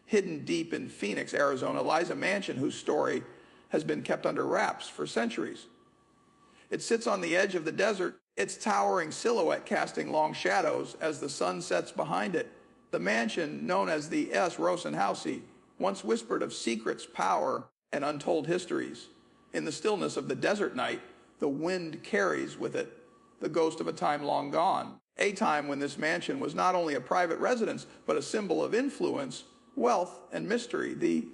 Hidden deep in Phoenix, Arizona, lies a mansion whose story has been kept under wraps for centuries. It sits on the edge of the desert, its towering silhouette casting long shadows as the sun sets behind it. The mansion, known as the Rosson House, once whispered of secrets, power, and untold histories. In the stillness of the desert night, the wind carries with it the ghost of a time long gone, a time when this mansion was not only a private residence, but a symbol of influence, wealth, and mystery. The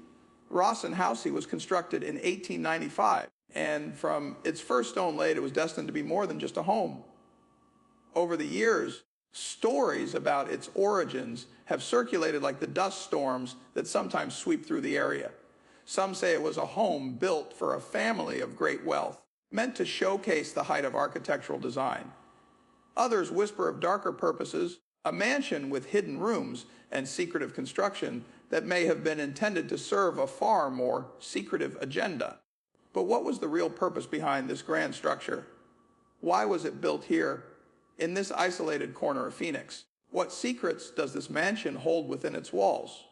Rosson House was constructed in 1895, and from its first stone laid, it was destined to be more than just a home. Over the years, stories about its origins have circulated like the dust storms that sometimes sweep through the area. Some say it was a home built for a family of great wealth, meant to showcase the height of architectural design. Others whisper of darker purposes, a mansion with hidden rooms and secretive construction that may have been intended to serve a far more secretive agenda. But what was the real purpose behind this grand structure? Why was it built here, in this isolated corner of Phoenix? What secrets does this mansion hold within its walls?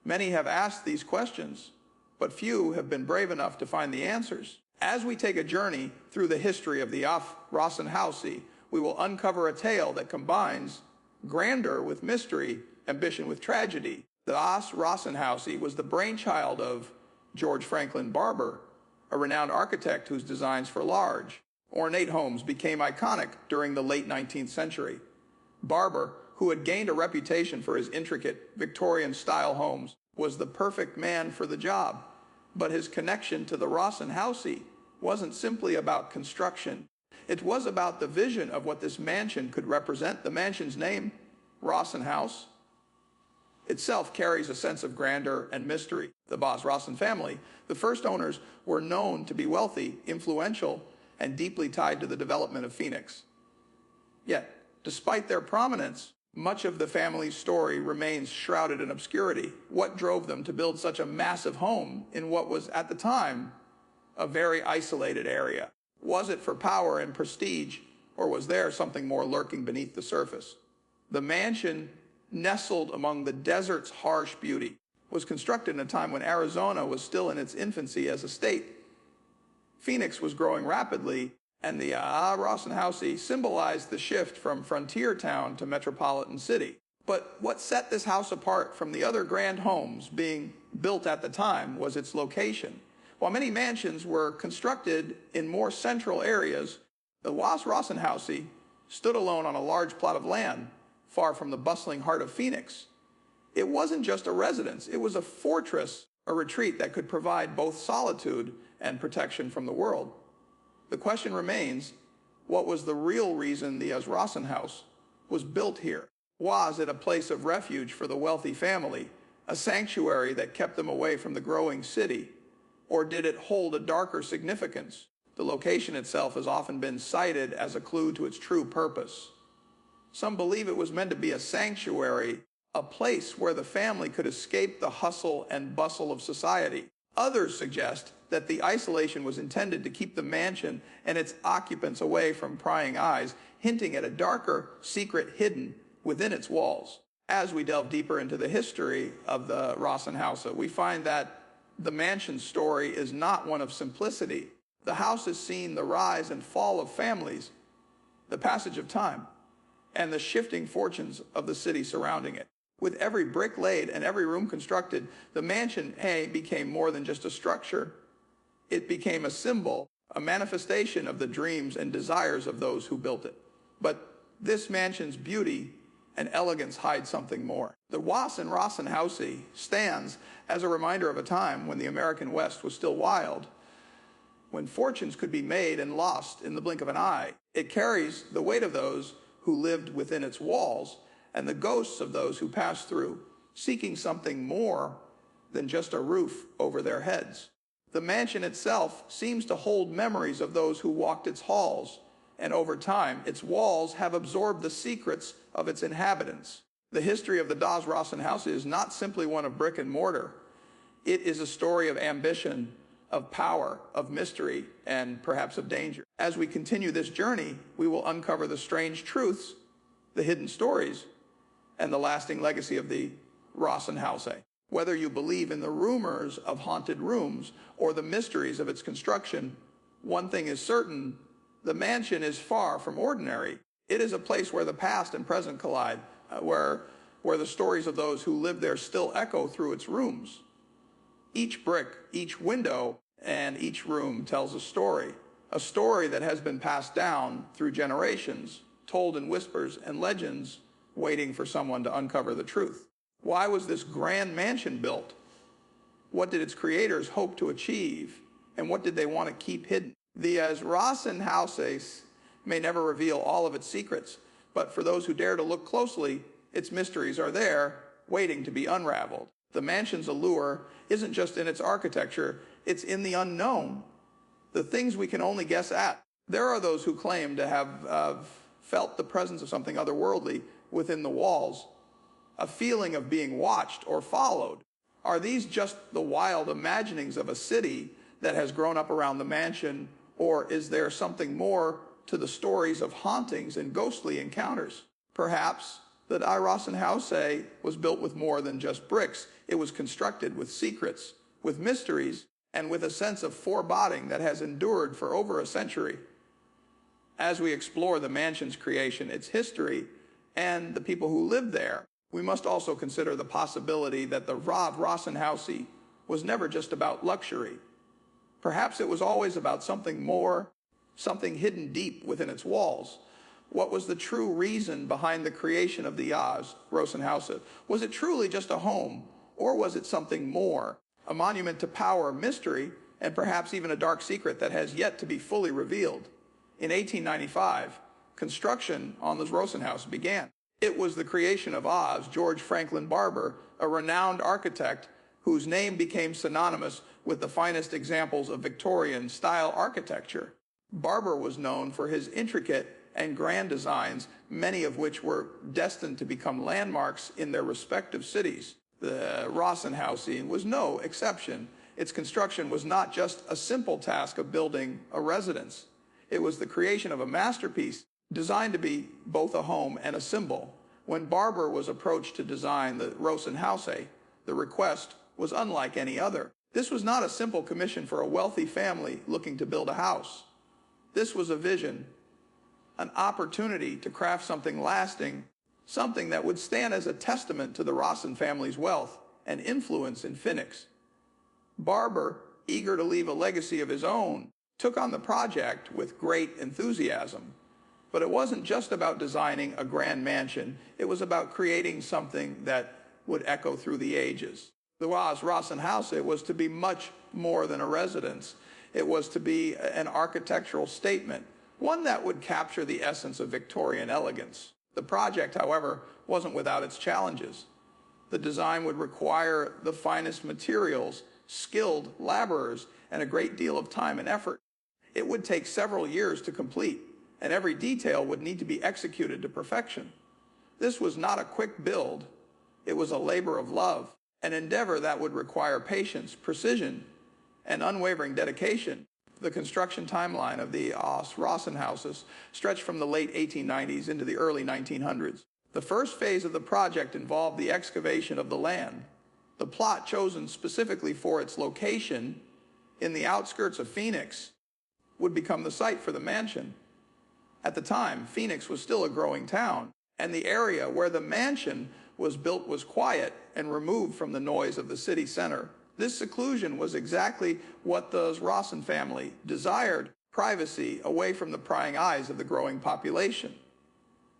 Many have asked these questions, but few have been brave enough to find the answers. As we take a journey through the history of the Rosson House, we will uncover a tale that combines grandeur with mystery, ambition with tragedy. The Rosson House was the brainchild of George Franklin Barber, a renowned architect whose designs for large, ornate homes became iconic during the late 19th century. Barber, who had gained a reputation for his intricate Victorian-style homes, was the perfect man for the job. But his connection to the Rosson House wasn't simply about construction. It was about the vision of what this mansion could represent. The mansion's name, Rosson House, itself carries a sense of grandeur and mystery. The Rosson family, the first owners, were known to be wealthy, influential, and deeply tied to the development of Phoenix. Yet, despite their prominence, much of the family's story remains shrouded in obscurity. What drove them to build such a massive home in what was, at the time, a very isolated area? Was it for power and prestige, or was there something more lurking beneath the surface? The mansion, nestled among the desert's harsh beauty, was constructed in a time when Arizona was still in its infancy as a state. Phoenix was growing rapidly, and the Rosson House symbolized the shift from frontier town to metropolitan city. But what set this house apart from the other grand homes being built at the time was its location. While many mansions were constructed in more central areas, the Rosson House stood alone on a large plot of land, far from the bustling heart of Phoenix. It wasn't just a residence, it was a fortress, a retreat that could provide both solitude and protection from the world. The question remains, what was the real reason the Rosson House was built here? Was it a place of refuge for the wealthy family, a sanctuary that kept them away from the growing city? Or did it hold a darker significance? The location itself has often been cited as a clue to its true purpose. Some believe it was meant to be a sanctuary, a place where the family could escape the hustle and bustle of society. Others suggest that the isolation was intended to keep the mansion and its occupants away from prying eyes, hinting at a darker secret hidden within its walls. As we delve deeper into the history of the Rosson House, we find that the mansion's story is not one of simplicity. The house has seen the rise and fall of families, the passage of time, and the shifting fortunes of the city surrounding it. With every brick laid and every room constructed, the mansion became more than just a structure. It became a symbol, a manifestation of the dreams and desires of those who built it. But this mansion's beauty and elegance hide something more. The Rosson House stands as a reminder of a time when the American West was still wild, when fortunes could be made and lost in the blink of an eye. It carries the weight of those who lived within its walls and the ghosts of those who passed through, seeking something more than just a roof over their heads. The mansion itself seems to hold memories of those who walked its halls, and over time, its walls have absorbed the secrets of its inhabitants. The history of the Rosson House is not simply one of brick and mortar. It is a story of ambition, of power, of mystery, and perhaps of danger. As we continue this journey, we will uncover the strange truths, the hidden stories, and the lasting legacy of the Rosson House. Whether you believe in the rumors of haunted rooms or the mysteries of its construction, one thing is certain: the mansion is far from ordinary. It is a place where the past and present collide, where the stories of those who lived there still echo through its rooms. Each brick, each window, and each room tells a story that has been passed down through generations, told in whispers and legends, waiting for someone to uncover the truth. Why was this grand mansion built? What did its creators hope to achieve? And what did they want to keep hidden? The Rosson House may never reveal all of its secrets, but for those who dare to look closely, its mysteries are there, waiting to be unraveled. The mansion's allure isn't just in its architecture, it's in the unknown, the things we can only guess at. There are those who claim to have felt the presence of something otherworldly within the walls, a feeling of being watched or followed. Are these just the wild imaginings of a city that has grown up around the mansion, or is there something more to the stories of hauntings and ghostly encounters? Perhaps the Rosson House was built with more than just bricks. It was constructed with secrets, with mysteries, and with a sense of foreboding that has endured for over a century. As we explore the mansion's creation, its history, and the people who lived there, we must also consider the possibility that the Rosson House was never just about luxury. Perhaps it was always about something more, something hidden deep within its walls. What was the true reason behind the creation of the Rosson House? Was it truly just a home, or was it something more, a monument to power, mystery, and perhaps even a dark secret that has yet to be fully revealed? In 1895, construction on the Rosson House began. It was the creation of George Franklin Barber, a renowned architect whose name became synonymous with the finest examples of Victorian style architecture. Barber was known for his intricate and grand designs, many of which were destined to become landmarks in their respective cities. The Rosson House was no exception. Its construction was not just a simple task of building a residence. It was the creation of a masterpiece designed to be both a home and a symbol. When Barber was approached to design the Rosson House, the request was unlike any other. This was not a simple commission for a wealthy family looking to build a house. This was a vision, an opportunity to craft something lasting, something that would stand as a testament to the Rosson family's wealth and influence in Phoenix. Barber, eager to leave a legacy of his own, took on the project with great enthusiasm. But it wasn't just about designing a grand mansion. It was about creating something that would echo through the ages. The Rosson House was to be much more than a residence. It was to be an architectural statement, one that would capture the essence of Victorian elegance. The project, however, wasn't without its challenges. The design would require the finest materials, skilled laborers, and a great deal of time and effort. It would take several years to complete, and every detail would need to be executed to perfection. This was not a quick build. It was a labor of love, an endeavor that would require patience, precision, and unwavering dedication. The construction timeline of the Rosson houses stretched from the late 1890s into the early 1900s. The first phase of the project involved the excavation of the land. The plot chosen specifically for its location in the outskirts of Phoenix would become the site for the mansion. At the time, Phoenix was still a growing town, and the area where the mansion was built was quiet and removed from the noise of the city center. This seclusion was exactly what the Rosson family desired: privacy away from the prying eyes of the growing population.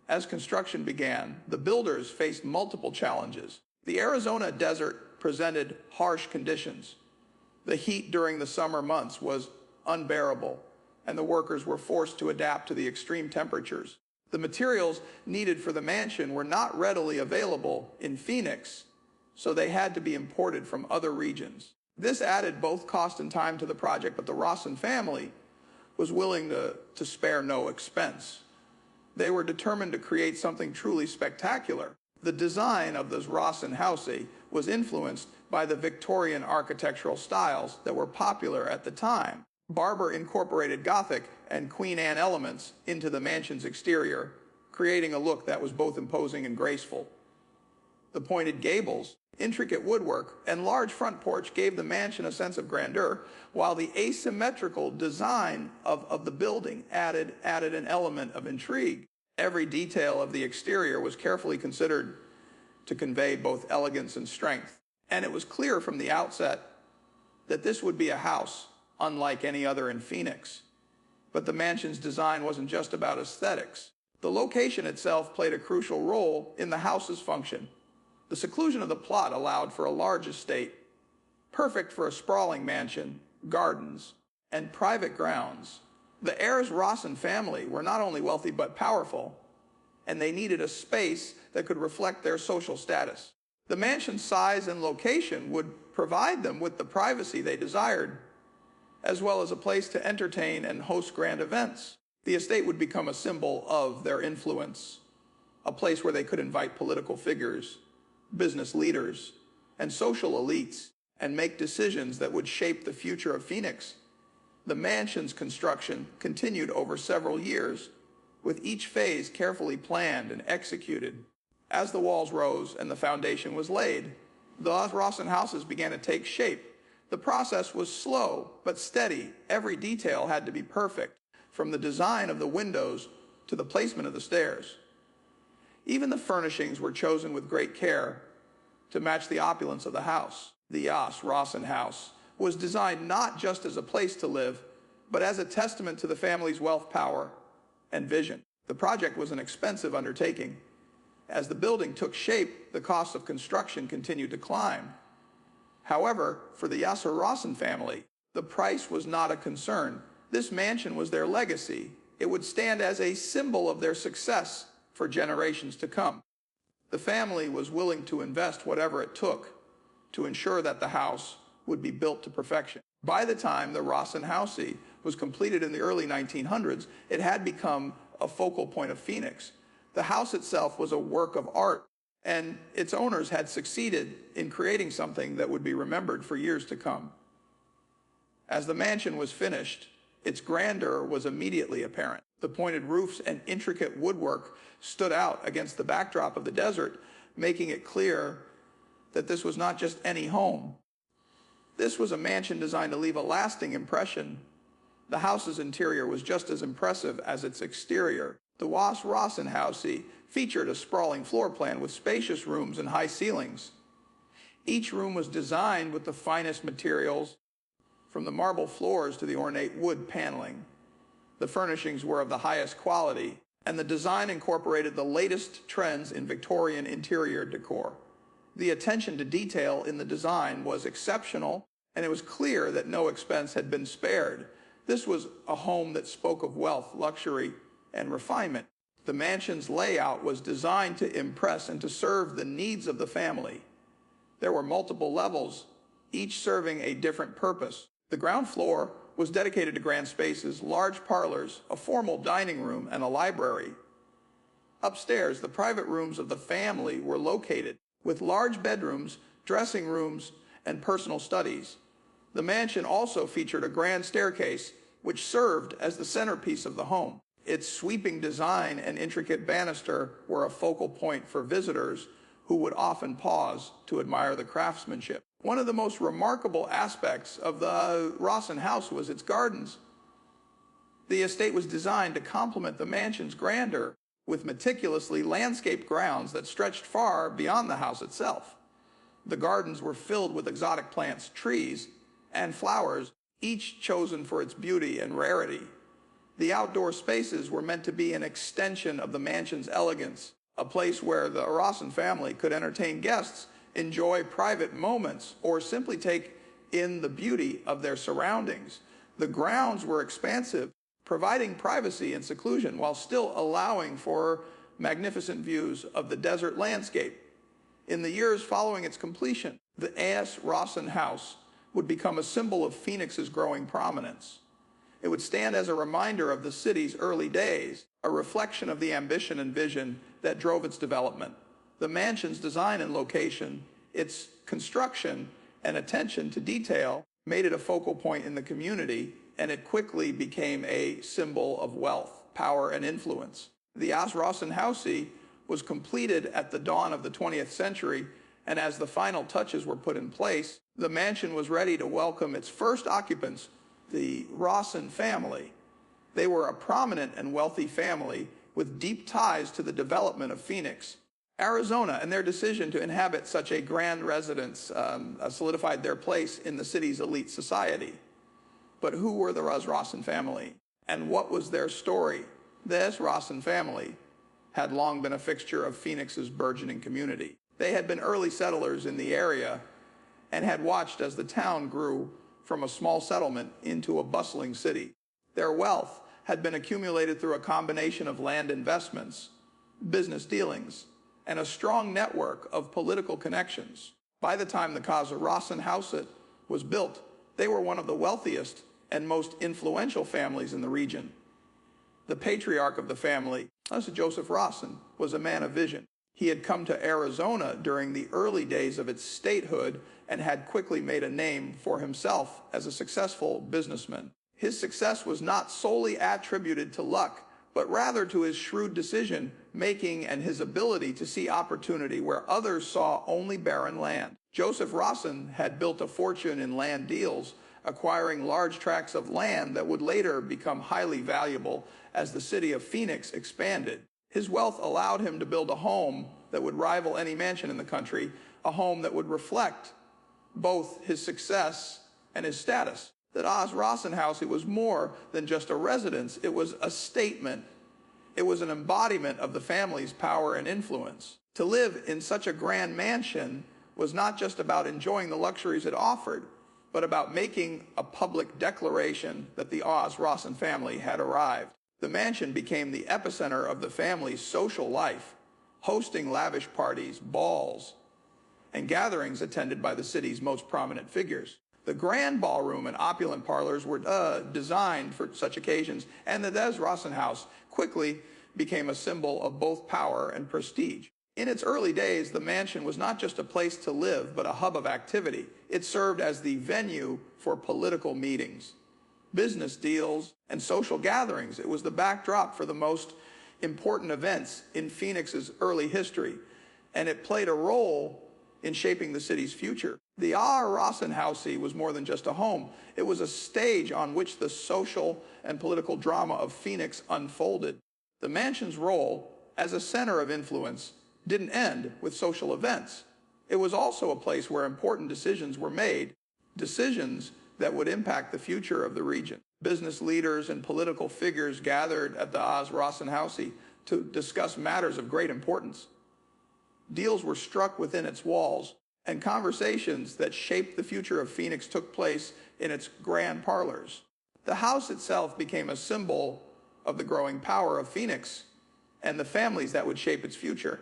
As construction began, the builders faced multiple challenges. The Arizona desert presented harsh conditions. The heat during the summer months was unbearable, and the workers were forced to adapt to the extreme temperatures. The materials needed for the mansion were not readily available in Phoenix, so they had to be imported from other regions. This added both cost and time to the project, but the Rosson family was willing to spare no expense. They were determined to create something truly spectacular. The design of this Rosson House was influenced by the Victorian architectural styles that were popular at the time. Barber incorporated Gothic and Queen Anne elements into the mansion's exterior, creating a look that was both imposing and graceful. The pointed gables, intricate woodwork, and large front porch gave the mansion a sense of grandeur, while the asymmetrical design of the building added an element of intrigue. Every detail of the exterior was carefully considered to convey both elegance and strength, and it was clear from the outset that this would be a house unlike any other in Phoenix. But the mansion's design wasn't just about aesthetics. The location itself played a crucial role in the house's function. The seclusion of the plot allowed for a large estate, perfect for a sprawling mansion, gardens, and private grounds. The heirs Rosson family were not only wealthy but powerful, and they needed a space that could reflect their social status. The mansion's size and location would provide them with the privacy they desired, as well as a place to entertain and host grand events. The estate would become a symbol of their influence, a place where they could invite political figures, business leaders, and social elites, and make decisions that would shape the future of Phoenix. The mansion's construction continued over several years, with each phase carefully planned and executed. As the walls rose and the foundation was laid, the Rosson houses began to take shape. The process was slow but steady. Every detail had to be perfect, from the design of the windows to the placement of the stairs. Even the furnishings were chosen with great care to match the opulence of the house. The Rosson House was designed not just as a place to live, but as a testament to the family's wealth, power, and vision. The project was an expensive undertaking. As the building took shape, the cost of construction continued to climb. However, for the Rosson family, the price was not a concern. This mansion was their legacy. It would stand as a symbol of their success for generations to come. The family was willing to invest whatever it took to ensure that the house would be built to perfection. By the time the Rosson House was completed in the early 1900s, it had become a focal point of Phoenix. The house itself was a work of art, and its owners had succeeded in creating something that would be remembered for years to come. As the mansion was finished, its grandeur was immediately apparent. The pointed roofs and intricate woodwork stood out against the backdrop of the desert, making it clear that this was not just any home. This was a mansion designed to leave a lasting impression. The house's interior was just as impressive as its exterior. The Rosson House featured a sprawling floor plan with spacious rooms and high ceilings. Each room was designed with the finest materials, from the marble floors to the ornate wood paneling. The furnishings were of the highest quality, and the design incorporated the latest trends in Victorian interior decor. The attention to detail in the design was exceptional, and it was clear that no expense had been spared. This was a home that spoke of wealth, luxury, and refinement. The mansion's layout was designed to impress and to serve the needs of the family. There were multiple levels, each serving a different purpose. The ground floor was dedicated to grand spaces, large parlors, a formal dining room, and a library. Upstairs, the private rooms of the family were located, with large bedrooms, dressing rooms, and personal studies. The mansion also featured a grand staircase, which served as the centerpiece of the home. Its sweeping design and intricate banister were a focal point for visitors who would often pause to admire the craftsmanship. One of the most remarkable aspects of the Rosson House was its gardens. The estate was designed to complement the mansion's grandeur, with meticulously landscaped grounds that stretched far beyond the house itself. The gardens were filled with exotic plants, trees, and flowers, each chosen for its beauty and rarity. The outdoor spaces were meant to be an extension of the mansion's elegance, a place where the Rosson family could entertain guests, enjoy private moments, or simply take in the beauty of their surroundings. The grounds were expansive, providing privacy and seclusion while still allowing for magnificent views of the desert landscape. In the years following its completion, the Rosson House would become a symbol of Phoenix's growing prominence. It would stand as a reminder of the city's early days, a reflection of the ambition and vision that drove its development. The mansion's design and location, its construction and attention to detail made it a focal point in the community, and it quickly became a symbol of wealth, power, and influence. The Rosson House was completed at the dawn of the 20th century, and as the final touches were put in place, the mansion was ready to welcome its first occupants, the Rosson family. They were a prominent and wealthy family with deep ties to the development of Phoenix, Arizona, and their decision to inhabit such a grand residence solidified their place in the city's elite society. But who were the Rosson family, and what was their story? This Rosson family had long been a fixture of Phoenix's burgeoning community. They had been early settlers in the area and had watched as the town grew from a small settlement into a bustling city. Their wealth had been accumulated through a combination of land investments, business dealings, and a strong network of political connections. By the time the Rosson House was built, they were one of the wealthiest and most influential families in the region. The patriarch of the family, Joseph Rosson, was a man of vision. He had come to Arizona during the early days of its statehood and had quickly made a name for himself as a successful businessman. His success was not solely attributed to luck, but rather to his shrewd decision-making and his ability to see opportunity where others saw only barren land. Joseph Rosson had built a fortune in land deals, acquiring large tracts of land that would later become highly valuable as the city of Phoenix expanded. His wealth allowed him to build a home that would rival any mansion in the country, a home that would reflect both his success and his status. The Rosson House, it was more than just a residence. It was a statement. It was an embodiment of the family's power and influence. To live in such a grand mansion was not just about enjoying the luxuries it offered, but about making a public declaration that the Rosson family had arrived. The mansion became the epicenter of the family's social life, hosting lavish parties, balls, and gatherings attended by the city's most prominent figures. The grand ballroom and opulent parlors were designed for such occasions, and the Rosson House quickly became a symbol of both power and prestige. In its early days, the mansion was not just a place to live, but a hub of activity. It served as the venue for political meetings, business deals, and social gatherings. It was the backdrop for the most important events in Phoenix's early history, and it played a role in shaping the city's future. The Rosson House was more than just a home. It was a stage on which the social and political drama of Phoenix unfolded. The mansion's role as a center of influence didn't end with social events. It was also a place where important decisions were made, decisions that would impact the future of the region. Business leaders and political figures gathered at the Rosson House to discuss matters of great importance. Deals were struck within its walls, and conversations that shaped the future of Phoenix took place in its grand parlors. The house itself became a symbol of the growing power of Phoenix and the families that would shape its future.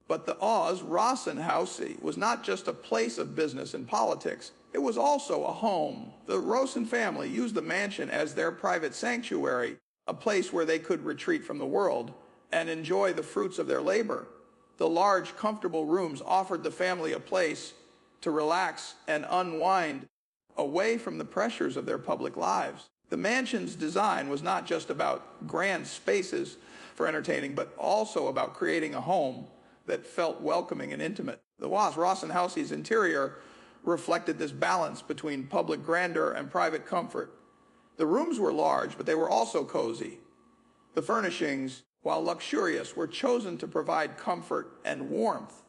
But the Rosson House was not just a place of business and politics. It was also a home. The Rosson family used the mansion as their private sanctuary, a place where they could retreat from the world and enjoy the fruits of their labor. The large, comfortable rooms offered the family a place to relax and unwind away from the pressures of their public lives. The mansion's design was not just about grand spaces for entertaining, but also about creating a home that felt welcoming and intimate. The Rosson House's interior reflected this balance between public grandeur and private comfort. The rooms were large, but they were also cozy. The furnishings, while luxurious, were chosen to provide comfort and warmth.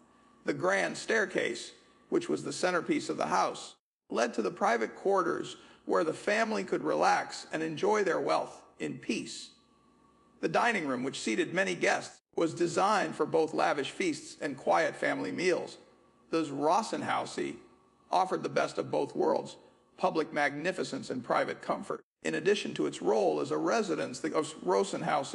The grand staircase, which was the centerpiece of the house, led to the private quarters where the family could relax and enjoy their wealth in peace. The dining room, which seated many guests, was designed for both lavish feasts and quiet family meals. The Rosson House offered the best of both worlds, public magnificence and private comfort. In addition to its role as a residence, the Rosson House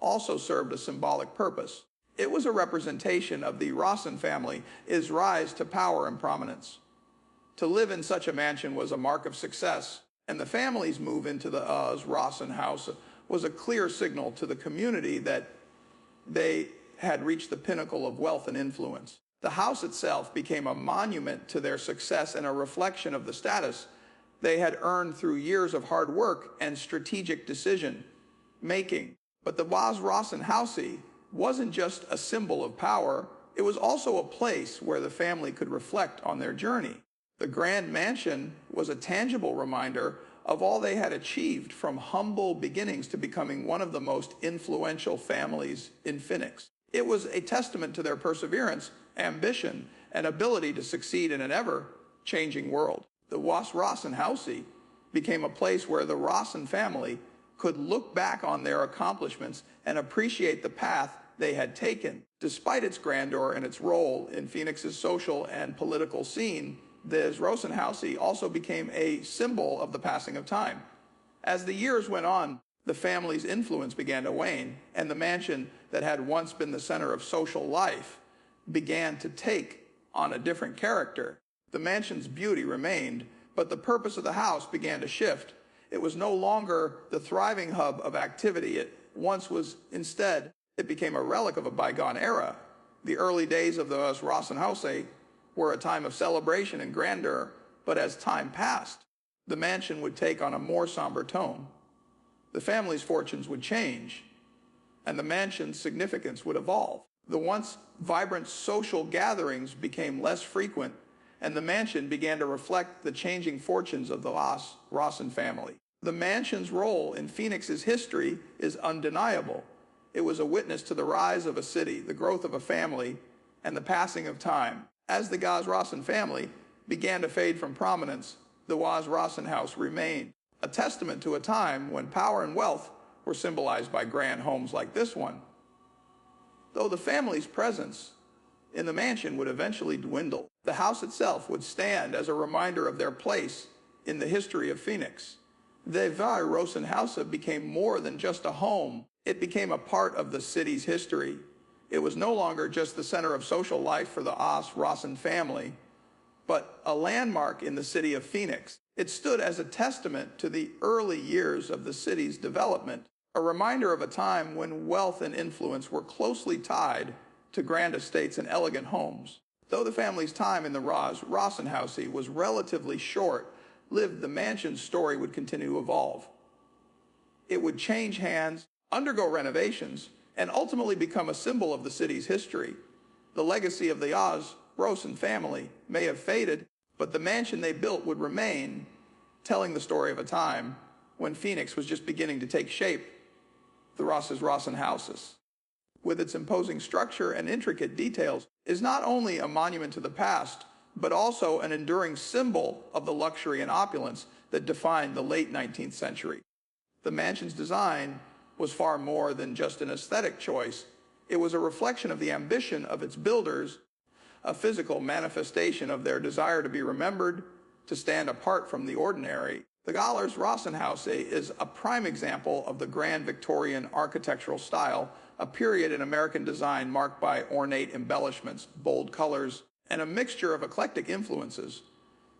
also served a symbolic purpose. It was a representation of the Rosson family's rise to power and prominence. To live in such a mansion was a mark of success, and the family's move into the Rosson House was a clear signal to the community that they had reached the pinnacle of wealth and influence. The house itself became a monument to their success and a reflection of the status they had earned through years of hard work and strategic decision-making. But the Rosson House wasn't just a symbol of power, it was also a place where the family could reflect on their journey. The grand mansion was a tangible reminder of all they had achieved from humble beginnings to becoming one of the most influential families in Phoenix. It was a testament to their perseverance, ambition, and ability to succeed in an ever-changing world. The Rosson House became a place where the Rosson family could look back on their accomplishments and appreciate the path they had taken. Despite its grandeur and its role in Phoenix's social and political scene, the Rosson House also became a symbol of the passing of time. As the years went on, the family's influence began to wane, and the mansion that had once been the center of social life began to take on a different character. The mansion's beauty remained, but the purpose of the house began to shift. It was no longer the thriving hub of activity it once was. Instead, it became a relic of a bygone era. The early days of the Rosson House were a time of celebration and grandeur, but as time passed, the mansion would take on a more somber tone. The family's fortunes would change, and the mansion's significance would evolve. The once vibrant social gatherings became less frequent, and the mansion began to reflect the changing fortunes of the Rosson family. The mansion's role in Phoenix's history is undeniable. It was a witness to the rise of a city, the growth of a family, and the passing of time. As the Rosson family began to fade from prominence, the Rosson House remained, a testament to a time when power and wealth were symbolized by grand homes like this one. Though the family's presence in the mansion would eventually dwindle, the house itself would stand as a reminder of their place in the history of Phoenix. The Rosson House became more than just a home. It became a part of the city's history. It was no longer just the center of social life for the Rosson family, but a landmark in the city of Phoenix. It stood as a testament to the early years of the city's development, a reminder of a time when wealth and influence were closely tied to grand estates and elegant homes. Though the family's time in the Rosson House was relatively short-lived, the mansion's story would continue to evolve. It would change hands, undergo renovations, and ultimately become a symbol of the city's history. The legacy of the Rosson family may have faded, but the mansion they built would remain, telling the story of a time when Phoenix was just beginning to take shape. The Rosson House, with its imposing structure and intricate details, is not only a monument to the past, but also an enduring symbol of the luxury and opulence that defined the late 19th century. The mansion's design was far more than just an aesthetic choice. It was a reflection of the ambition of its builders, a physical manifestation of their desire to be remembered, to stand apart from the ordinary. The Rosson House is a prime example of the grand Victorian architectural style, a period in American design marked by ornate embellishments, bold colors, and a mixture of eclectic influences.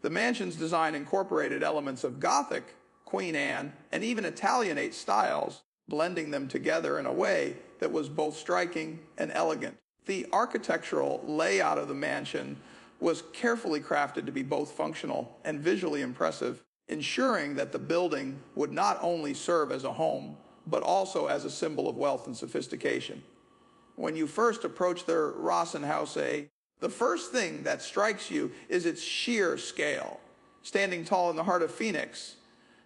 The mansion's design incorporated elements of Gothic, Queen Anne, and even Italianate styles, blending them together in a way that was both striking and elegant. The architectural layout of the mansion was carefully crafted to be both functional and visually impressive, ensuring that the building would not only serve as a home, but also as a symbol of wealth and sophistication. When you first approach the Rosson House, the first thing that strikes you is its sheer scale. Standing tall in the heart of Phoenix,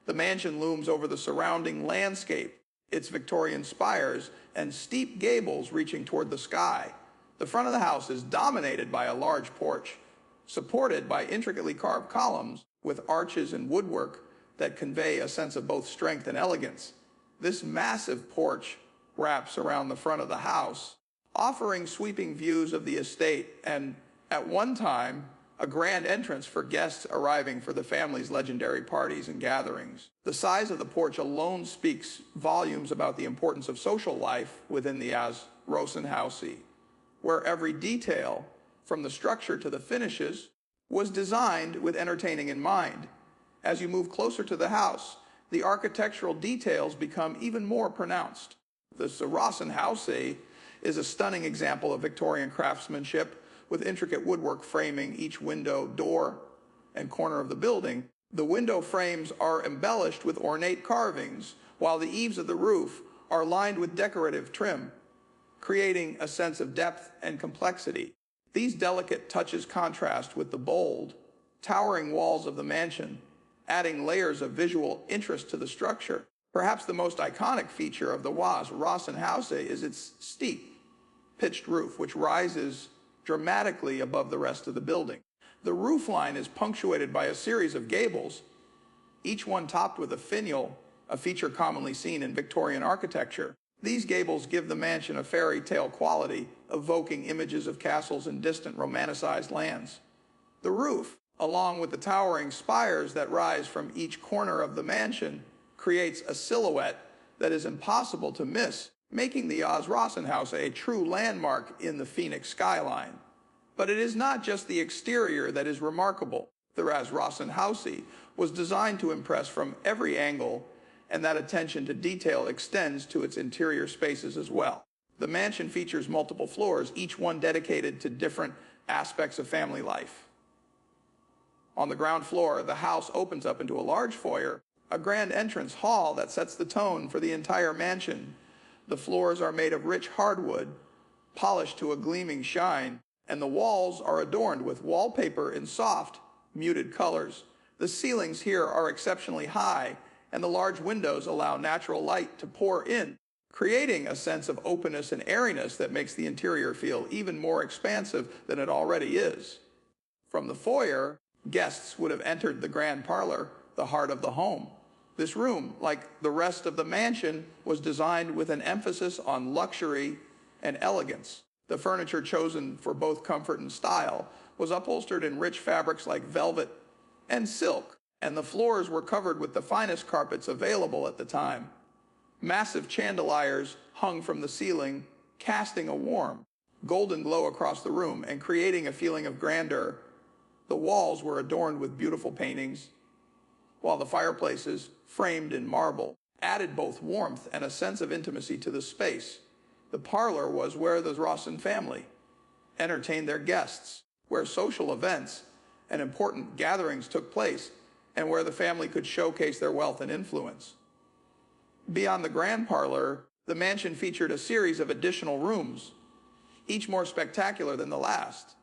the mansion looms over the surrounding landscape, its Victorian spires and steep gables reaching toward the sky. The front of the house is dominated by a large porch, supported by intricately carved columns with arches and woodwork that convey a sense of both strength and elegance. This massive porch wraps around the front of the house, offering sweeping views of the estate and, at one time, a grand entrance for guests arriving for the family's legendary parties and gatherings. The size of the porch alone speaks volumes about the importance of social life within the Rosson House, where every detail, from the structure to the finishes, was designed with entertaining in mind. As you move closer to the house, the architectural details become even more pronounced. The Rosson House is a stunning example of Victorian craftsmanship, with intricate woodwork framing each window, door, and corner of the building. The window frames are embellished with ornate carvings, while the eaves of the roof are lined with decorative trim. creating a sense of depth and complexity. These delicate touches contrast with the bold, towering walls of the mansion, adding layers of visual interest to the structure. Perhaps the most iconic feature of the Rosson House is its steep, pitched roof, which rises dramatically above the rest of the building. The roof line is punctuated by a series of gables, each one topped with a finial, a feature commonly seen in Victorian architecture. These gables give the mansion a fairy tale quality, evoking images of castles in distant romanticized lands. The roof, along with the towering spires that rise from each corner of the mansion, creates a silhouette that is impossible to miss, making the Rosson House a true landmark in the Phoenix skyline. But it is not just the exterior that is remarkable. The Rosson House was designed to impress from every angle, and that attention to detail extends to its interior spaces as well. The mansion features multiple floors, each one dedicated to different aspects of family life. On the ground floor, the house opens up into a large foyer, a grand entrance hall that sets the tone for the entire mansion. The floors are made of rich hardwood, polished to a gleaming shine, and the walls are adorned with wallpaper in soft, muted colors. The ceilings here are exceptionally high, and the large windows allow natural light to pour in, creating a sense of openness and airiness that makes the interior feel even more expansive than it already is. From the foyer, guests would have entered the grand parlor, the heart of the home. This room, like the rest of the mansion, was designed with an emphasis on luxury and elegance. The furniture chosen for both comfort and style was upholstered in rich fabrics like velvet and silk, and the floors were covered with the finest carpets available at the time. Massive chandeliers hung from the ceiling, casting a warm, golden glow across the room and creating a feeling of grandeur. The walls were adorned with beautiful paintings, while the fireplaces, framed in marble, added both warmth and a sense of intimacy to the space. The parlor was where the Rosson family entertained their guests, where social events and important gatherings took place, and where the family could showcase their wealth and influence. Beyond the grand parlor, the mansion featured a series of additional rooms, each more spectacular than the last.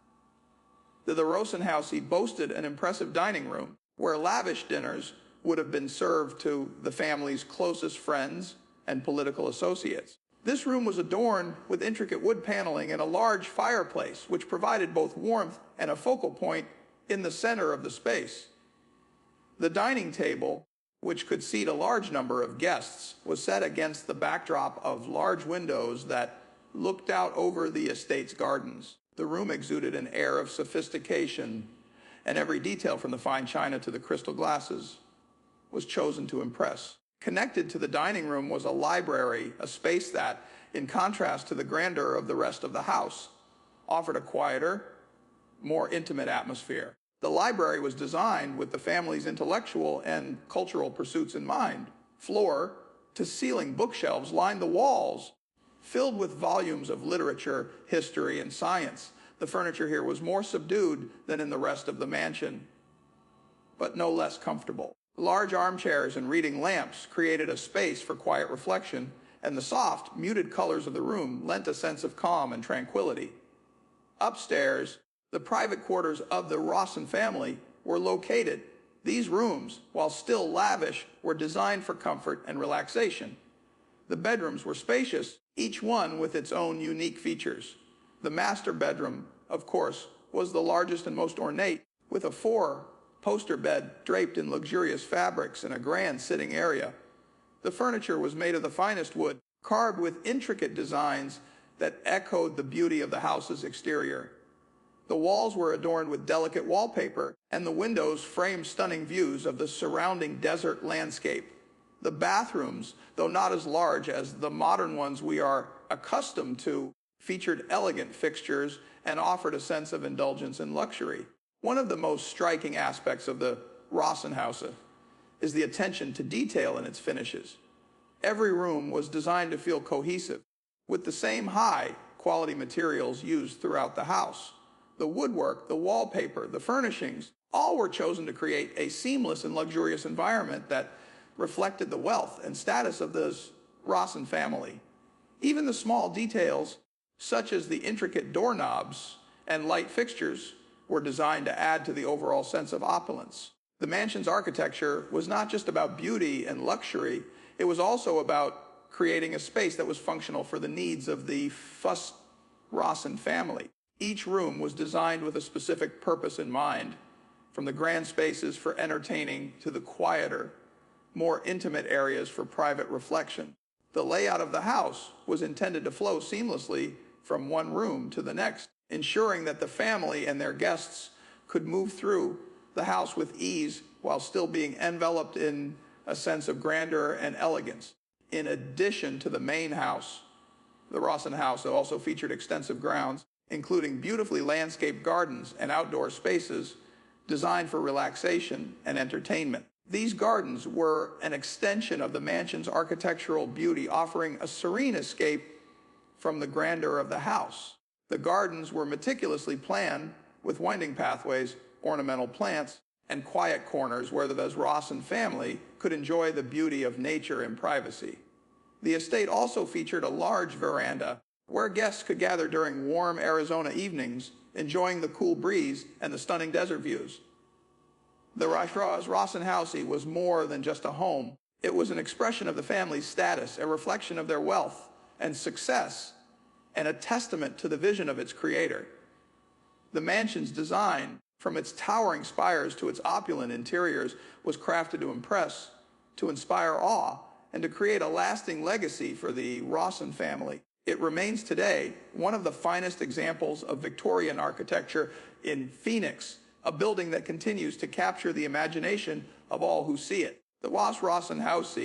The Rosson House boasted an impressive dining room, where lavish dinners would have been served to the family's closest friends and political associates. This room was adorned with intricate wood paneling and a large fireplace, which provided both warmth and a focal point in the center of the space. The dining table, which could seat a large number of guests, was set against the backdrop of large windows that looked out over the estate's gardens. The room exuded an air of sophistication, and every detail from the fine china to the crystal glasses was chosen to impress. Connected to the dining room was a library, a space that, in contrast to the grandeur of the rest of the house, offered a quieter, more intimate atmosphere. The library was designed with the family's intellectual and cultural pursuits in mind. Floor-to-ceiling bookshelves lined the walls, filled with volumes of literature, history, and science. The furniture here was more subdued than in the rest of the mansion, but no less comfortable. Large armchairs and reading lamps created a space for quiet reflection, and the soft, muted colors of the room lent a sense of calm and tranquility. Upstairs, the private quarters of the Rosson family were located. These rooms, while still lavish, were designed for comfort and relaxation. The bedrooms were spacious, each one with its own unique features. The master bedroom, of course, was the largest and most ornate, with a four-poster bed draped in luxurious fabrics and a grand sitting area. The furniture was made of the finest wood, carved with intricate designs that echoed the beauty of the house's exterior. The walls were adorned with delicate wallpaper, and the windows framed stunning views of the surrounding desert landscape. The bathrooms, though not as large as the modern ones we are accustomed to, featured elegant fixtures and offered a sense of indulgence and luxury. One of the most striking aspects of the Rosson House is the attention to detail in its finishes. Every room was designed to feel cohesive, with the same high-quality materials used throughout the house. The woodwork, the wallpaper, the furnishings, all were chosen to create a seamless and luxurious environment that reflected the wealth and status of the Rosson family. Even the small details such as the intricate doorknobs and light fixtures, were designed to add to the overall sense of opulence. The mansion's architecture was not just about beauty and luxury, it was also about creating a space that was functional for the needs of the fussed Rosson family. Each room was designed with a specific purpose in mind, from the grand spaces for entertaining to the quieter, more intimate areas for private reflection. The layout of the house was intended to flow seamlessly from one room to the next, ensuring that the family and their guests could move through the house with ease while still being enveloped in a sense of grandeur and elegance. In addition to the main house, the Rosson House also featured extensive grounds, including beautifully landscaped gardens and outdoor spaces designed for relaxation and entertainment. These gardens were an extension of the mansion's architectural beauty, offering a serene escape from the grandeur of the house. The gardens were meticulously planned with winding pathways, ornamental plants, and quiet corners where the Rosson family could enjoy the beauty of nature and privacy. The estate also featured a large veranda where guests could gather during warm Arizona evenings, enjoying the cool breeze and the stunning desert views. The Rosson House was more than just a home. It was an expression of the family's status, a reflection of their wealth and success, and a testament to the vision of its creator. The mansion's design, from its towering spires to its opulent interiors, was crafted to impress, to inspire awe, and to create a lasting legacy for the Rosson family. It remains today one of the finest examples of Victorian architecture in Phoenix, a building that continues to capture the imagination of all who see it. The Rosson House,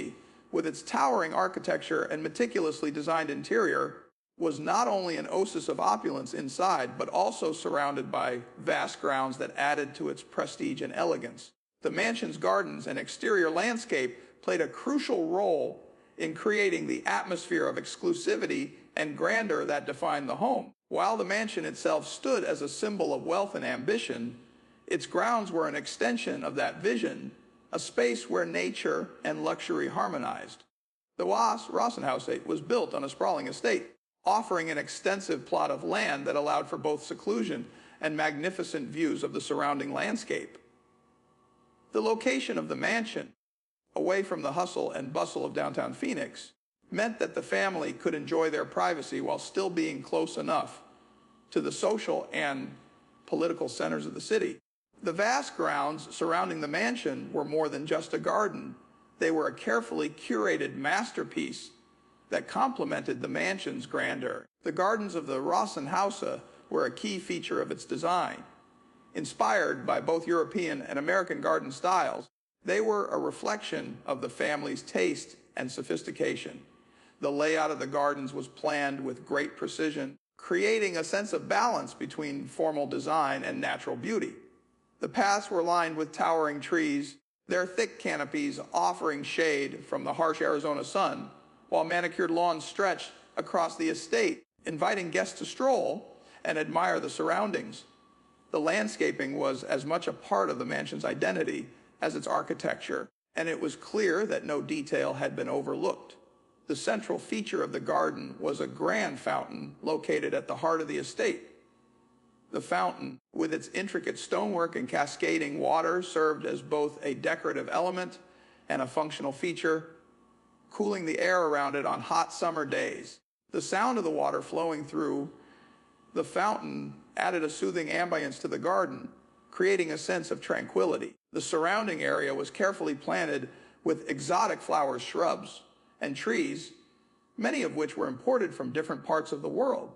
with its towering architecture and meticulously designed interior, was not only an oasis of opulence inside, but also surrounded by vast grounds that added to its prestige and elegance. The mansion's gardens and exterior landscape played a crucial role in creating the atmosphere of exclusivity and grandeur that defined the home. While the mansion itself stood as a symbol of wealth and ambition, its grounds were an extension of that vision, a space where nature and luxury harmonized. The Rosson House was built on a sprawling estate, offering an extensive plot of land that allowed for both seclusion and magnificent views of the surrounding landscape. The location of the mansion, away from the hustle and bustle of downtown Phoenix, meant that the family could enjoy their privacy while still being close enough to the social and political centers of the city. The vast grounds surrounding the mansion were more than just a garden. They were a carefully curated masterpiece that complemented the mansion's grandeur. The gardens of the Rosson House were a key feature of its design. Inspired by both European and American garden styles, they were a reflection of the family's taste and sophistication. The layout of the gardens was planned with great precision, creating a sense of balance between formal design and natural beauty. The paths were lined with towering trees, their thick canopies offering shade from the harsh Arizona sun, while manicured lawns stretched across the estate, inviting guests to stroll and admire the surroundings. The landscaping was as much a part of the mansion's identity as its architecture, and it was clear that no detail had been overlooked. The central feature of the garden was a grand fountain located at the heart of the estate. The fountain, with its intricate stonework and cascading water, served as both a decorative element and a functional feature, cooling the air around it on hot summer days. The sound of the water flowing through the fountain added a soothing ambience to the garden, creating a sense of tranquility. The surrounding area was carefully planted with exotic flowers, shrubs, and trees, many of which were imported from different parts of the world.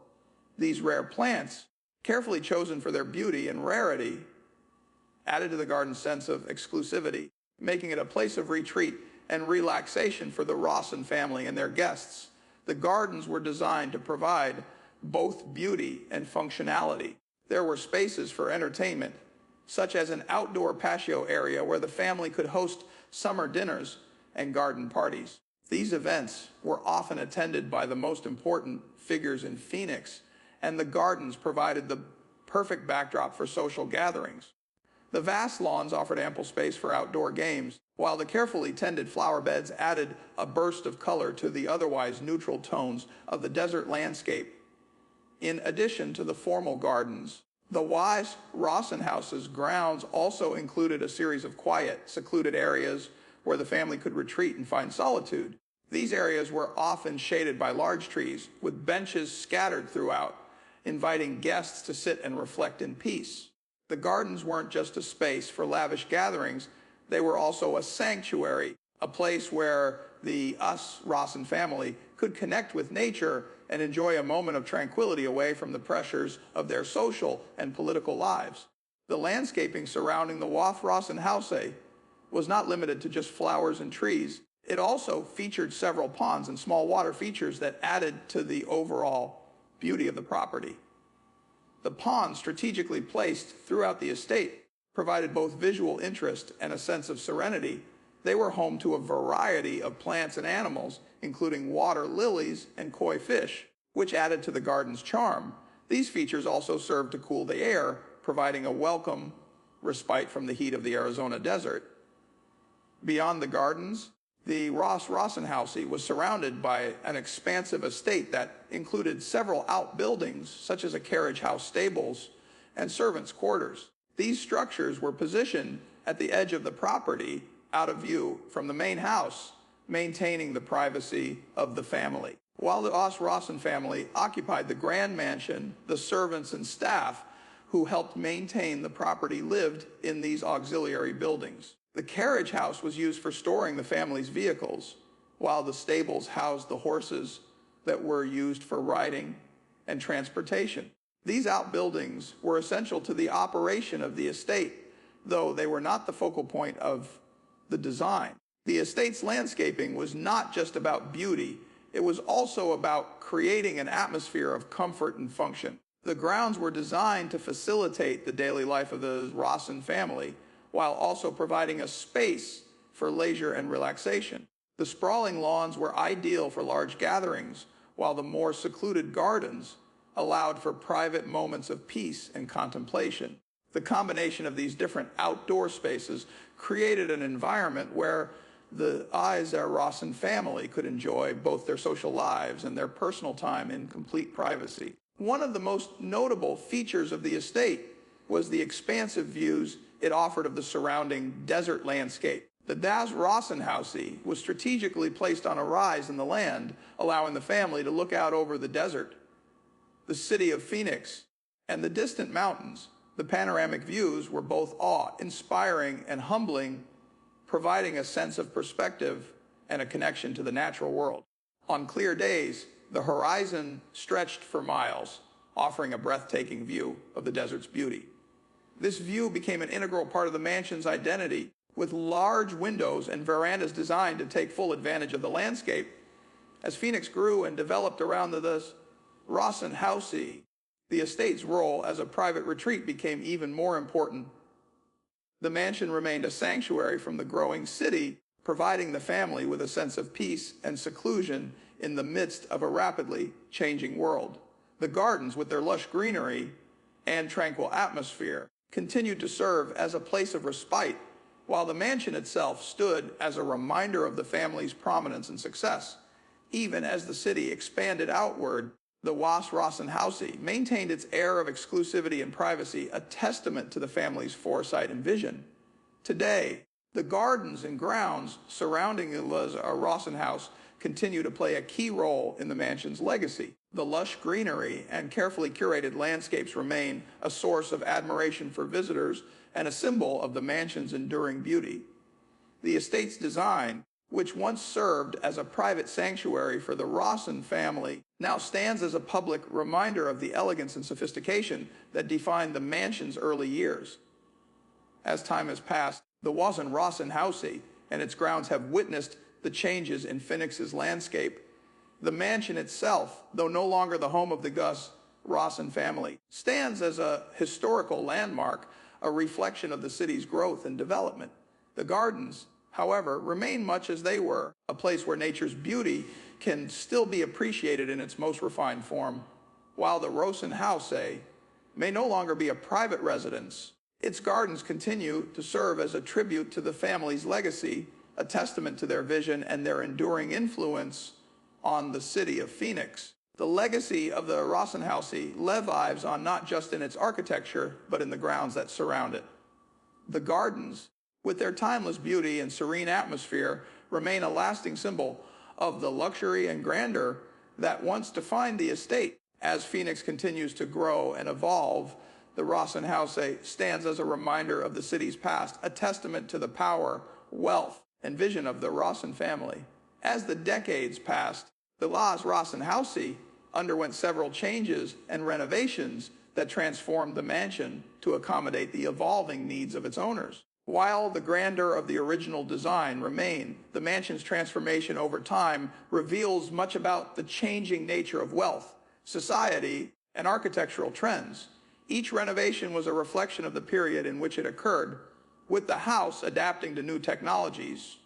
These rare plants, carefully chosen for their beauty and rarity, added to the garden's sense of exclusivity, making it a place of retreat and relaxation for the Rosson family and their guests. The gardens were designed to provide both beauty and functionality. There were spaces for entertainment, such as an outdoor patio area where the family could host summer dinners and garden parties. These events were often attended by the most important figures in Phoenix, and the gardens provided the perfect backdrop for social gatherings. The vast lawns offered ample space for outdoor games, while the carefully tended flower beds added a burst of color to the otherwise neutral tones of the desert landscape. in addition to the formal gardens. The wise Rosson House's grounds also included a series of quiet, secluded areas where the family could retreat and find solitude. These areas were often shaded by large trees, with benches scattered throughout, inviting guests to sit and reflect in peace. The gardens weren't just a space for lavish gatherings, they were also a sanctuary, a place where the Rosson family could connect with nature and enjoy a moment of tranquility away from the pressures of their social and political lives. The landscaping surrounding the Rosson House was not limited to just flowers and trees. It also featured several ponds and small water features that added to the overall beauty of the property. The ponds, strategically placed throughout the estate, provided both visual interest and a sense of serenity. They were home to a variety of plants and animals, including water lilies and koi fish, which added to the garden's charm. These features also served to cool the air, providing a welcome respite from the heat of the Arizona desert. Beyond the gardens, the Rosson House was surrounded by an expansive estate that included several outbuildings, such as a carriage house stables and servants' quarters. These structures were positioned at the edge of the property, out of view from the main house, maintaining the privacy of the family. While the Rosson family occupied the grand mansion, the servants and staff who helped maintain the property lived in these auxiliary buildings. The carriage house was used for storing the family's vehicles, while the stables housed the horses that were used for riding and transportation. These outbuildings were essential to the operation of the estate, though they were not the focal point of the design. The estate's landscaping was not just about beauty, it was also about creating an atmosphere of comfort and function. The grounds were designed to facilitate the daily life of the Rosson family, while also providing a space for leisure and relaxation. The sprawling lawns were ideal for large gatherings, while the more secluded gardens allowed for private moments of peace and contemplation. The combination of these different outdoor spaces created an environment where the Rosson family could enjoy both their social lives and their personal time in complete privacy. One of the most notable features of the estate was the expansive views it offered of the surrounding desert landscape. The Rosson House was strategically placed on a rise in the land, allowing the family to look out over the desert, the city of Phoenix, and the distant mountains. The panoramic views were both awe-inspiring and humbling, providing a sense of perspective and a connection to the natural world. On clear days, the horizon stretched for miles, offering a breathtaking view of the desert's beauty. This view became an integral part of the mansion's identity, with large windows and verandas designed to take full advantage of the landscape. As Phoenix grew and developed around the Rosson House, the estate's role as a private retreat became even more important. The mansion remained a sanctuary from the growing city, providing the family with a sense of peace and seclusion in the midst of a rapidly changing world. The gardens, with their lush greenery and tranquil atmosphere, continued to serve as a place of respite, while the mansion itself stood as a reminder of the family's prominence and success. Even as the city expanded outward, the Rosson House maintained its air of exclusivity and privacy, a testament to the family's foresight and vision. Today, the gardens and grounds surrounding the Rosson House continue to play a key role in the mansion's legacy. The lush greenery and carefully curated landscapes remain a source of admiration for visitors and a symbol of the mansion's enduring beauty. The estate's design, which once served as a private sanctuary for the Rosson family, now stands as a public reminder of the elegance and sophistication that defined the mansion's early years. As time has passed, the Rosson House and its grounds have witnessed the changes in Phoenix's landscape. The mansion itself, though no longer the home of the Rosson family, stands as a historical landmark, a reflection of the city's growth and development. The gardens, however, remain much as they were, a place where nature's beauty can still be appreciated in its most refined form. While the Rosson House may no longer be a private residence, its gardens continue to serve as a tribute to the family's legacy, a testament to their vision and their enduring influence on the city of Phoenix. The legacy of the Rosson House lives on not just in its architecture, but in the grounds that surround it. The gardens, with their timeless beauty and serene atmosphere, remain a lasting symbol of the luxury and grandeur that once defined the estate. As Phoenix continues to grow and evolve, the Rosson House stands as a reminder of the city's past, a testament to the power, wealth, and vision of the Rosson family. As the decades passed, the Rosson House underwent several changes and renovations that transformed the mansion to accommodate the evolving needs of its owners. While the grandeur of the original design remained, the mansion's transformation over time reveals much about the changing nature of wealth, society, and architectural trends. Each renovation was a reflection of the period in which it occurred, with the house adapting to new technologies,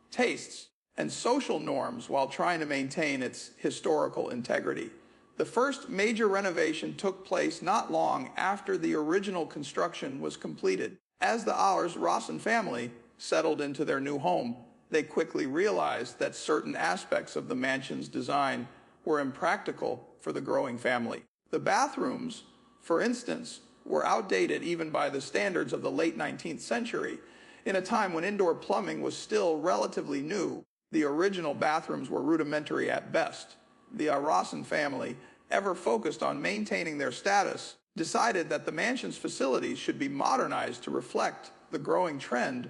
tastes, and social norms while trying to maintain its historical integrity. The first major renovation took place not long after the original construction was completed. As the Rosson family settled into their new home, they quickly realized that certain aspects of the mansion's design were impractical for the growing family. The bathrooms, for instance, were outdated even by the standards of the late 19th century. In a time when indoor plumbing was still relatively new, the original bathrooms were rudimentary at best. The Rosson family, ever focused on maintaining their status, decided that the mansion's facilities should be modernized to reflect the growing trend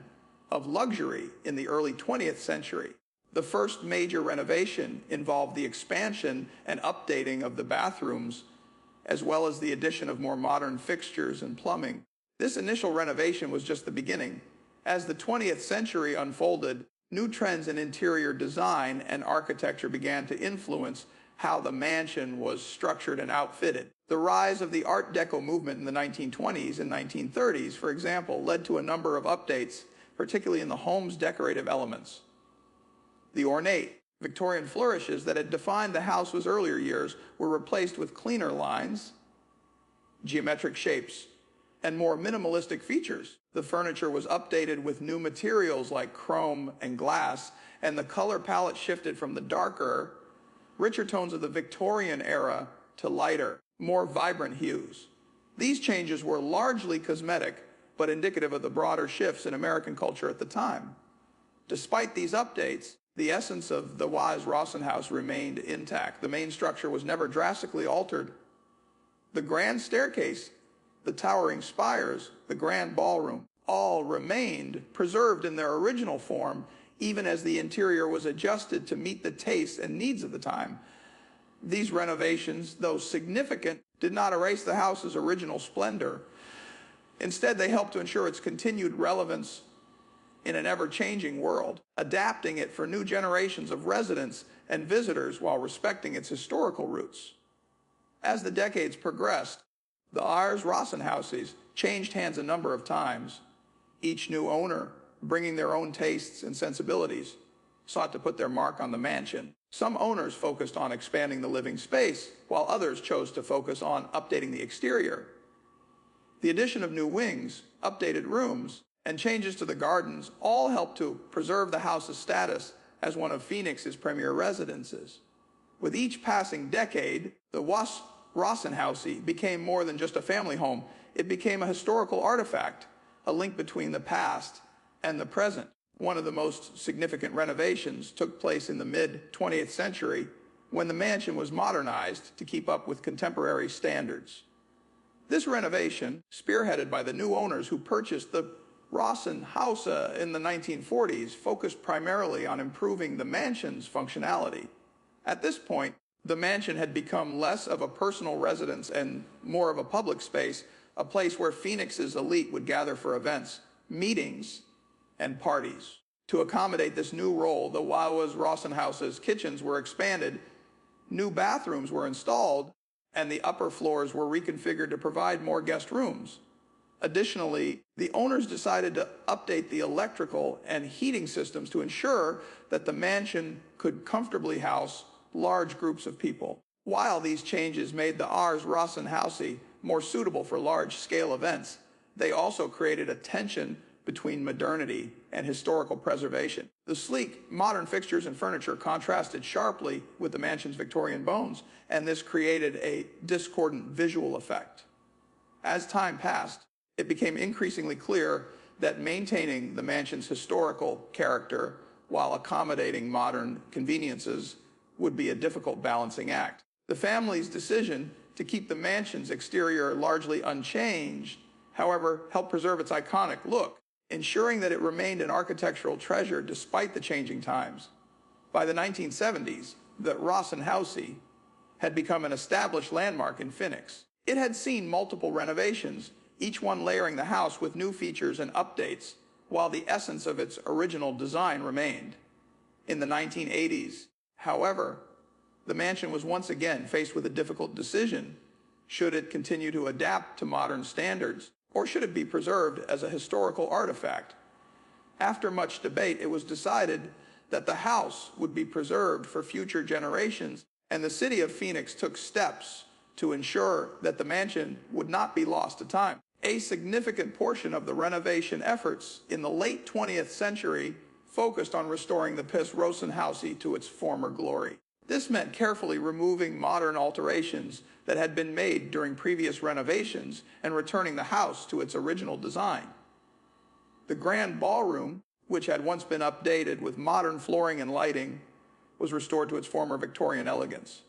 of luxury in the early 20th century. The first major renovation involved the expansion and updating of the bathrooms, as well as the addition of more modern fixtures and plumbing. This initial renovation was just the beginning. As the 20th century unfolded, new trends in interior design and architecture began to influence how the mansion was structured and outfitted. The rise of the Art Deco movement in the 1920s and 1930s, for example, led to a number of updates, particularly in the home's decorative elements. The ornate, Victorian flourishes that had defined the house's earlier years were replaced with cleaner lines, geometric shapes, and more minimalistic features. The furniture was updated with new materials like chrome and glass, and the color palette shifted from the darker, richer tones of the Victorian era to lighter, more vibrant hues. These changes were largely cosmetic, but indicative of the broader shifts in American culture at the time. Despite these updates, the essence of the Rosson House remained intact. The main structure was never drastically altered. The grand staircase, the towering spires, the grand ballroom, all remained preserved in their original form, even as the interior was adjusted to meet the tastes and needs of the time. These renovations, though significant, did not erase the house's original splendor. Instead, they helped to ensure its continued relevance in an ever-changing world, adapting it for new generations of residents and visitors while respecting its historical roots. As the decades progressed, the Rosson houses changed hands a number of times. Each new owner, bringing their own tastes and sensibilities, sought to put their mark on the mansion. Some owners focused on expanding the living space, while others chose to focus on updating the exterior. The addition of new wings, updated rooms, and changes to the gardens all helped to preserve the house's status as one of Phoenix's premier residences. With each passing decade, the Rosson House became more than just a family home. It became a historical artifact, a link between the past and the present. One of the most significant renovations took place in the mid-20th century when the mansion was modernized to keep up with contemporary standards. This renovation, spearheaded by the new owners who purchased the Rosson House in the 1940s, focused primarily on improving the mansion's functionality. At this point, the mansion had become less of a personal residence and more of a public space, a place where Phoenix's elite would gather for events, meetings, and parties. To accommodate this new role, the Rosson House's kitchens were expanded, new bathrooms were installed, and the upper floors were reconfigured to provide more guest rooms. Additionally, the owners decided to update the electrical and heating systems to ensure that the mansion could comfortably house large groups of people. While these changes made the Rosson House more suitable for large-scale events, they also created a tension between modernity and historical preservation. The sleek, modern fixtures and furniture contrasted sharply with the mansion's Victorian bones, and this created a discordant visual effect. As time passed, it became increasingly clear that maintaining the mansion's historical character while accommodating modern conveniences would be a difficult balancing act. The family's decision to keep the mansion's exterior largely unchanged, however, helped preserve its iconic look, ensuring that it remained an architectural treasure despite the changing times. By the 1970s, the Rosson House had become an established landmark in Phoenix. It had seen multiple renovations, each one layering the house with new features and updates, while the essence of its original design remained. In the 1980s, however, the mansion was once again faced with a difficult decision. Should it continue to adapt to modern standards, or should it be preserved as a historical artifact? After much debate, it was decided that the house would be preserved for future generations, and the city of Phoenix took steps to ensure that the mansion would not be lost to time. A significant portion of the renovation efforts in the late 20th century focused on restoring the Rosson House to its former glory. This meant carefully removing modern alterations that had been made during previous renovations and returning the house to its original design. The grand ballroom, which had once been updated with modern flooring and lighting, was restored to its former Victorian elegance.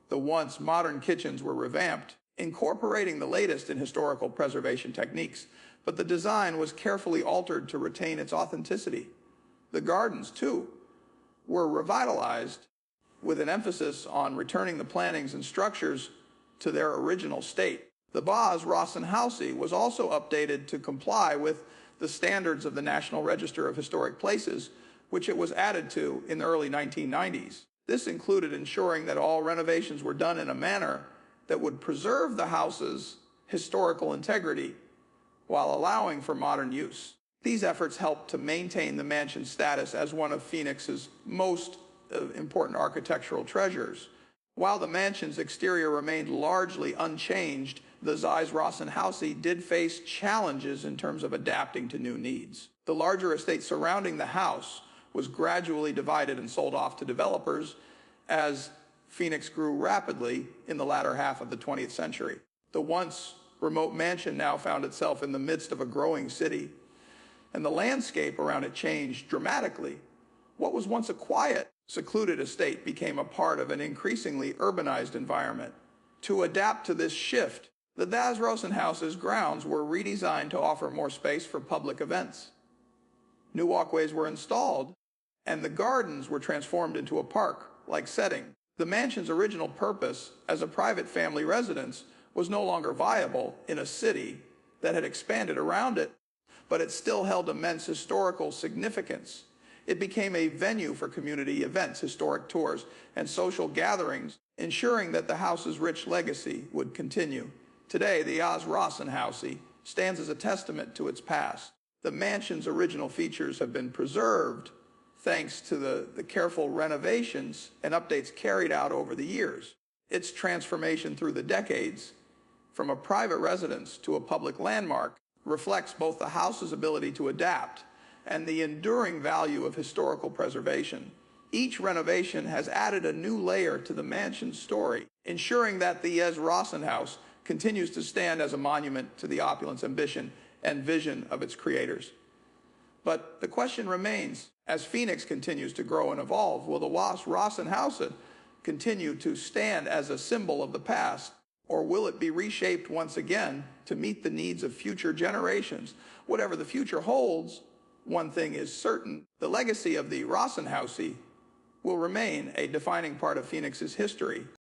The once modern kitchens were revamped, incorporating the latest in historical preservation techniques, but the design was carefully altered to retain its authenticity. The gardens, too, were revitalized with an emphasis on returning the plantings and structures to their original state. The Rosson House was also updated to comply with the standards of the National Register of Historic Places, which it was added to in the early 1990s. This included ensuring that all renovations were done in a manner that would preserve the house's historical integrity while allowing for modern use. These efforts helped to maintain the mansion's status as one of Phoenix's most important architectural treasures. While the mansion's exterior remained largely unchanged, the Rosson House did face challenges in terms of adapting to new needs. The larger estate surrounding the house was gradually divided and sold off to developers as Phoenix grew rapidly in the latter half of the 20th century. The once remote mansion now found itself in the midst of a growing city, and the landscape around it changed dramatically. What was once a quiet, secluded estate became a part of an increasingly urbanized environment. To adapt to this shift, the Rosson House's grounds were redesigned to offer more space for public events. New walkways were installed, and the gardens were transformed into a park-like setting. The mansion's original purpose as a private family residence was no longer viable in a city that had expanded around it, but it still held immense historical significance. It became a venue for community events, historic tours, and social gatherings, ensuring that the house's rich legacy would continue. Today, the Rosson House stands as a testament to its past. The mansion's original features have been preserved thanks to the careful renovations and updates carried out over the years. Its transformation through the decades, from a private residence to a public landmark, reflects both the house's ability to adapt and the enduring value of historical preservation. Each renovation has added a new layer to the mansion's story, ensuring that the Rosson House continues to stand as a monument to the opulence, ambition, and vision of its creators. But the question remains, as Phoenix continues to grow and evolve, will the Rosson House continue to stand as a symbol of the past, or will it be reshaped once again to meet the needs of future generations? Whatever the future holds, one thing is certain: the legacy of the Rosson House will remain a defining part of Phoenix's history.